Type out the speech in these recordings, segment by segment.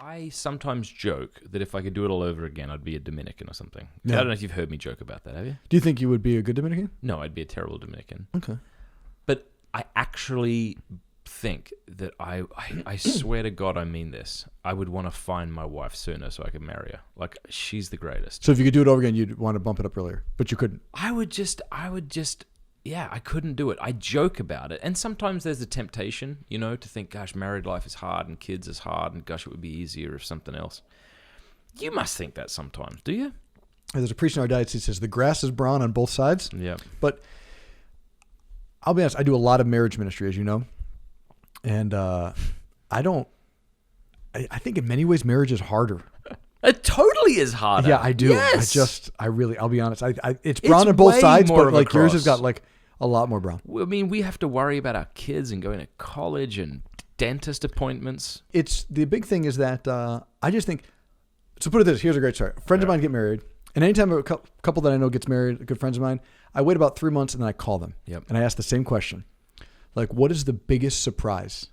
I sometimes joke that if I could do it all over again, I'd be a Dominican or something. Yeah. I don't know if you've heard me joke about that, have you? Do you think you would be a good Dominican? No, I'd be a terrible Dominican. Okay. But I actually think that I swear to God I mean this. I would want to find my wife sooner so I could marry her. Like, she's the greatest. So if you could do it over again, you'd want to bump it up earlier, but you couldn't. I would just, yeah, I couldn't do it. I joke about it. And sometimes there's a temptation, to think, gosh, married life is hard and kids is hard and gosh, it would be easier if something else. You must think that sometimes, do you? There's a priest in our diocese that says the grass is brown on both sides. Yeah. But I'll be honest, I do a lot of marriage ministry, as you know. And I think in many ways marriage is harder. It totally is harder. Yeah, I do. Yes. I'll be honest. It's brown on both way sides, more but of a like yours has cross. got like a lot more brown. I mean, we have to worry about our kids and going to college and dentist appointments. It's the big thing is that I just think, so put it this, here's a great story. Friends of mine get married, and anytime a couple that I know gets married, good friends of mine, I wait about 3 months and then I call them. Yep. And I ask the same question. Like, what is the biggest surprise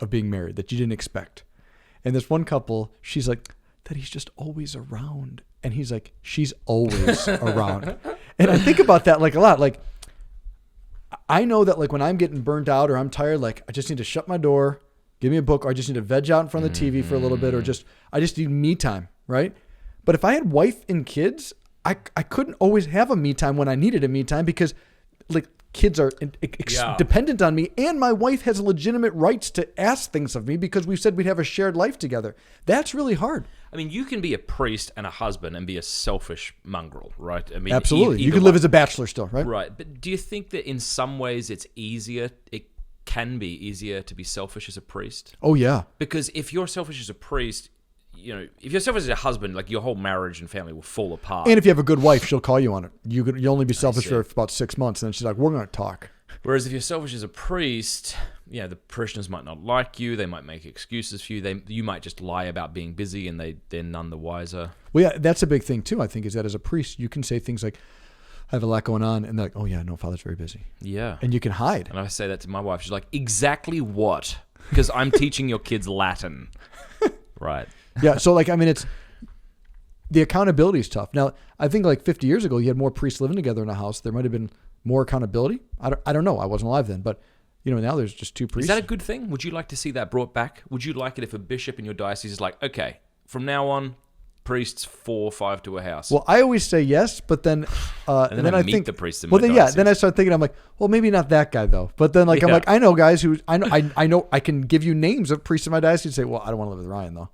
of being married that you didn't expect? And this one couple, she's like, that he's just always around. And he's like, she's always around. And I think about that like a lot. Like, I know that like when I'm getting burnt out or I'm tired, like I just need to shut my door, give me a book, or I just need to veg out in front of the TV for a little bit, or I just need me time, right? But if I had wife and kids, I couldn't always have a me time when I needed a me time because like kids are dependent on me, and my wife has legitimate rights to ask things of me because we've said we'd have a shared life together. That's really hard. I mean, you can be a priest and a husband and be a selfish mongrel, right? I mean, absolutely. You can live as a bachelor still, right? Right. But do you think that in some ways it can be easier to be selfish as a priest? Oh, yeah. Because if you're selfish as a priest, if you're selfish as a husband, like your whole marriage and family will fall apart. And if you have a good wife, she'll call you on it. You'll only be selfish for about 6 months, and then she's like, we're going to talk. Whereas if you're selfish as a priest, the parishioners might not like you. They might make excuses for you. You might just lie about being busy, and they're none the wiser. Well, yeah, that's a big thing too. I think is that as a priest, you can say things like, "I have a lot going on," and they're like, "Oh yeah, no, Father's very busy." Yeah, and you can hide. And I say that to my wife. She's like, "Exactly what?" Because I'm teaching your kids Latin, right? Yeah. So like, I mean, it's the accountability is tough. Now, I think like 50 years ago, you had more priests living together in a house. There might have been more accountability. I don't know. I wasn't alive then, but now there's just two priests. Is that a good thing? Would you like to see that brought back? Would you like it if a bishop in your diocese is like, okay, from now on, priests 4 or 5 to a house? Well, I always say yes, but then and then I think the priests in my then diocese. then I start thinking, I'm like, well, maybe not that guy though. But then I'm like, I know guys who I know I can give you names of priests in my diocese and say, well, I don't want to live with Ryan though.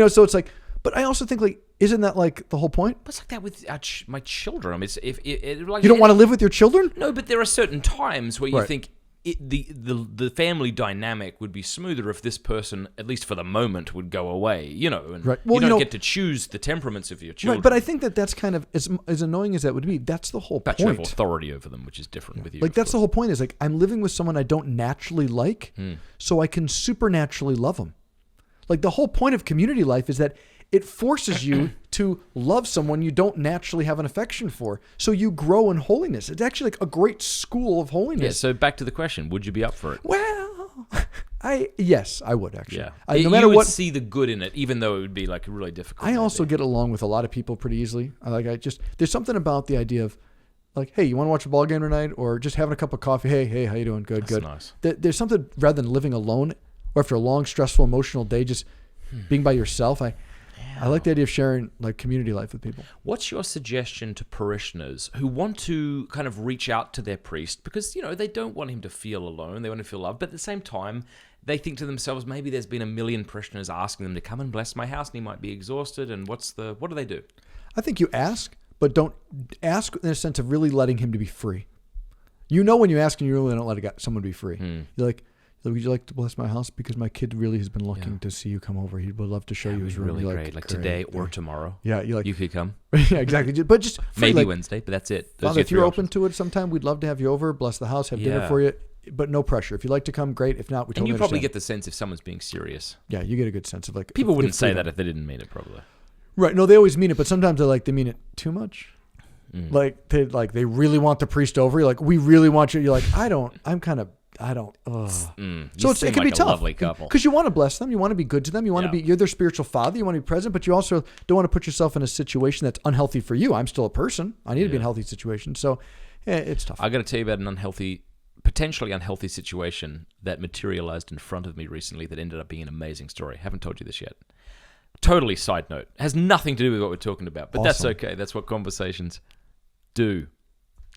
So it's like, but I also think like, isn't that like the whole point? But it's like that with my children. I mean, you don't want to live with your children? No, but there are certain times where you think the family dynamic would be smoother if this person, at least for the moment, would go away. And right. Well, you don't get to choose the temperaments of your children. Right, but I think that's kind of as annoying as that would be. That's the whole point. But you have authority over them, which is different with you. Like that's the whole point. Is like I'm living with someone I don't naturally like, so I can supernaturally love them. Like the whole point of community life is that it forces you to love someone you don't naturally have an affection for. So you grow in holiness. It's actually like a great school of holiness. Yeah, so back to the question, would you be up for it? Well, yes, I would actually. Yeah. No matter you would what, see the good in it, even though it would be like really difficult. I also get along with a lot of people pretty easily. There's something about the idea of like, hey, you want to watch a ball game tonight? Or just having a cup of coffee. Hey, how you doing? Good. Nice. There's something rather than living alone or after a long, stressful, emotional day, just being by yourself. I like the idea of sharing like community life with people. What's your suggestion to parishioners who want to kind of reach out to their priest because, they don't want him to feel alone. They want to feel loved. But at the same time, they think to themselves, maybe there's been a million parishioners asking them to come and bless my house and he might be exhausted. And what do they do? I think you ask, but don't ask in a sense of really letting him to be free. When you ask and you really don't let someone be free. You're like, would you like to bless my house? Because my kid really has been looking to see you come over. He would love to show you his room. Really great. Like today or tomorrow. Yeah, you could come. Yeah, exactly. But just free, maybe Wednesday, but that's it. Father, if you're open to it sometime, we'd love to have you over, bless the house, have dinner for you. But no pressure. If you'd like to come, great. If not, we totally understand. And you probably get the sense if someone's being serious. Yeah, you get a good sense of like... People wouldn't say that if they didn't mean it, probably. Right. No, they always mean it, but sometimes they mean it too much. Like they really want the priest over. You're like, we really want you. You're like, I don't. Ugh. So it can be like a tough. lovely couple. Because you want to bless them, you want to be good to them, you want to be. You're their spiritual father. You want to be present, but you also don't want to put yourself in a situation that's unhealthy for you. I'm still a person. I need to be in a healthy situation. So, it's tough. I got to tell you about an potentially unhealthy situation that materialized in front of me recently that ended up being an amazing story. Haven't told you this yet. Totally side note. Has nothing to do with what we're talking about, but that's okay. That's what conversations do.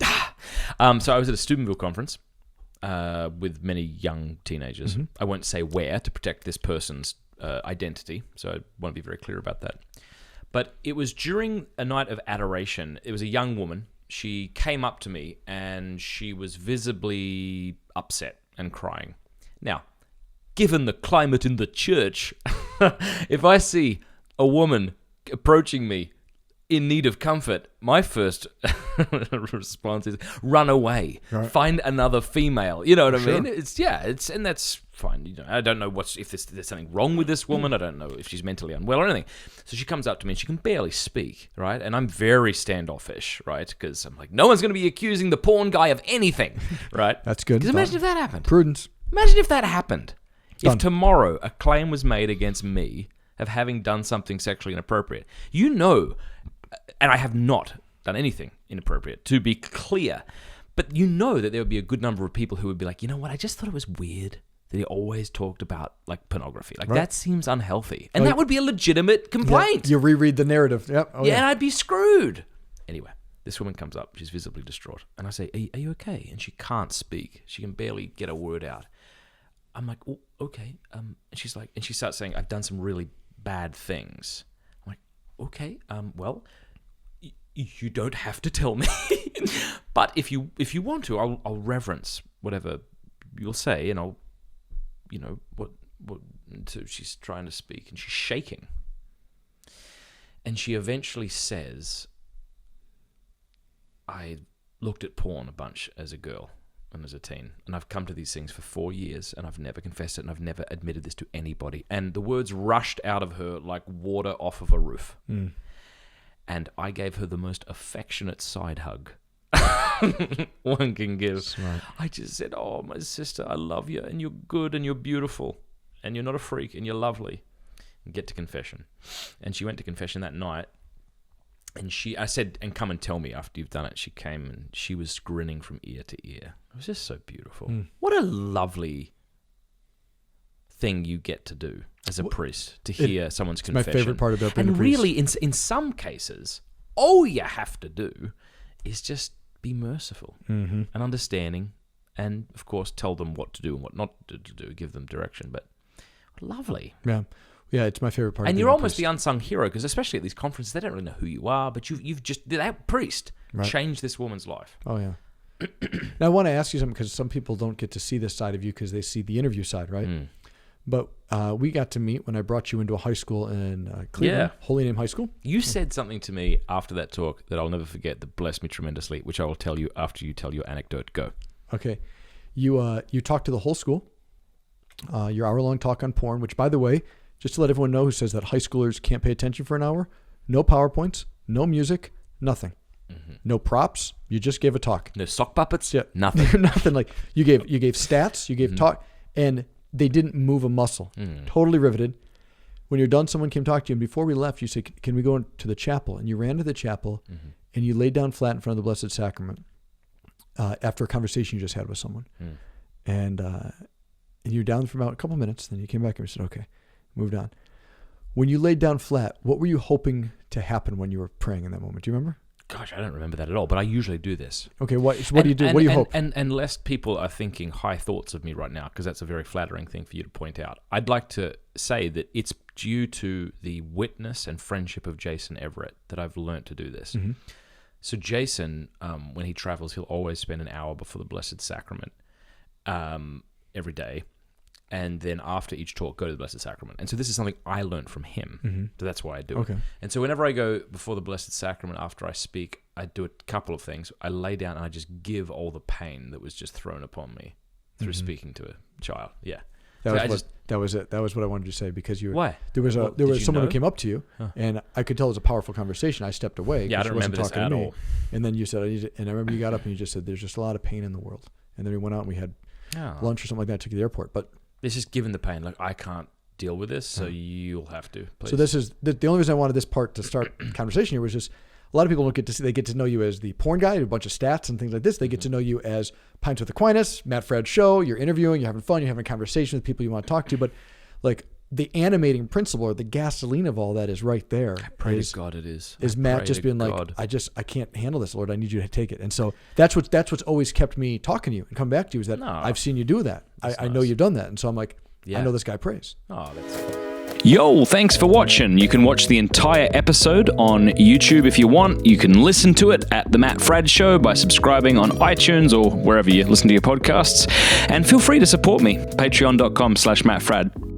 So I was at a Steubenville conference with many young teenagers. Mm-hmm. I won't say where to protect this person's identity, so I want to be very clear about that. But it was during a night of adoration. It was a young woman. She came up to me and she was visibly upset and crying. Now, given the climate in the church, if I see a woman approaching me in need of comfort, my first response is run away, find another female. You know what I mean? And that's fine. You know, I don't know if there's something wrong with this woman. I don't know if she's mentally unwell or anything. So she comes up to me and she can barely speak, right? And I'm very standoffish, right? Because I'm like, no one's going to be accusing the porn guy of anything, right? That's good. Because imagine if that happened. Prudence. Imagine if that happened. Done. If tomorrow a claim was made against me of having done something sexually inappropriate, you know, and I have not done anything inappropriate, to be clear, but you know that there would be a good number of people who would be like, you know what, I just thought it was weird that he always talked about like pornography. Like that seems unhealthy. And that would be a legitimate complaint. You reread the narrative. Yep. And I'd be screwed. Anyway, this woman comes up. She's visibly distraught. And I say, are you okay? And she can't speak. She can barely get a word out. I'm like, oh, okay. And she's like, and she starts saying, I've done some really bad things. I'm like, okay, well, you don't have to tell me. But if you want to, I'll reverence whatever you'll say, and I'll, you know, what. So she's trying to speak, and she's shaking. And she eventually says, I looked at porn a bunch as a girl and as a teen, and I've come to these things for 4 years, and I've never confessed it, and I've never admitted this to anybody. And the words rushed out of her like water off of a roof. And I gave her the most affectionate side hug one can give. Smart. I just said, oh, my sister, I love you, and you're good, and you're beautiful, and you're not a freak, and you're lovely. And get to confession. And she went to confession that night. And I said, and come and tell me after you've done it. She came and she was grinning from ear to ear. It was just so beautiful. What a lovely thing you get to do as a priest, to hear someone's confession. My favorite part about being a priest. And really, in some cases, all you have to do is just be merciful and understanding, and of course, tell them what to do and what not to do, give them direction. But lovely. Yeah, it's my favorite part. And you're almost the unsung hero, because especially at these conferences, they don't really know who you are, but you've just, that priest changed this woman's life. Oh, yeah. Now, I want to ask you something, because some people don't get to see this side of you because they see the interview side, right? But we got to meet when I brought you into a high school in Cleveland, Holy Name High School. You said something to me after that talk that I'll never forget, that blessed me tremendously, which I will tell you after you tell your anecdote. Go. Okay. You talked to the whole school, your hour-long talk on porn, which, by the way, just to let everyone know who says that high schoolers can't pay attention for an hour, no PowerPoints, no music, nothing. No props. You just gave a talk. No sock puppets? Yeah. Nothing. Nothing. Like you gave stats, you gave talk, and they didn't move a muscle. Totally riveted. When you're done, someone came talk to you, and before we left, you said, can we go into the chapel? And you ran to the chapel, and you laid down flat in front of the Blessed Sacrament after a conversation you just had with someone. And you were down for about a couple minutes, then you came back and you said, okay, moved on. When you laid down flat, what were you hoping to happen when you were praying in that moment? Do you remember? Gosh, I don't remember that at all, but I usually do this. Okay, what do you do? What do you hope? And lest people are thinking high thoughts of me right now, because that's a very flattering thing for you to point out, I'd like to say that it's due to the witness and friendship of Jason Everett that I've learnt to do this. So Jason, when he travels, he'll always spend an hour before the Blessed Sacrament every day. And then after each talk, go to the Blessed Sacrament. And so this is something I learned from him. So that's why I do it. And so whenever I go before the Blessed Sacrament, after I speak, I do a couple of things. I lay down and I just give all the pain that was just thrown upon me through speaking to a child. Yeah. That was it. That was what I wanted to say, because Why? There was someone who came up to you, and I could tell it was a powerful conversation. I stepped away. Yeah, I don't remember this at all. And then you said, and I remember you got up and you just said, there's just a lot of pain in the world. And then we went out and we had lunch or something like that, took you to the airport. But it's just given the pain. Like, I can't deal with this, so you'll have to. Please. So this is the only reason I wanted this part to start conversation here was just a lot of people don't get to see, they get to know you as the porn guy, a bunch of stats and things like this. They get to know you as Pints with Aquinas, Matt Fradd show. You're interviewing, you're having fun, you're having a conversation with people you want to talk to. But like the animating principle or the gasoline of all that is right there. I pray to God it is. Is Matt just being like, I can't handle this, Lord. I need you to take it. And so that's what's always kept me talking to you and come back to you is that I've seen you do that. I know you've done that. And so I'm like, I know this guy prays. Oh, that's cool. Yo, thanks for watching. You can watch the entire episode on YouTube if you want. You can listen to it at The Matt Fradd Show by subscribing on iTunes or wherever you listen to your podcasts. And feel free to support me, patreon.com/MattFradd.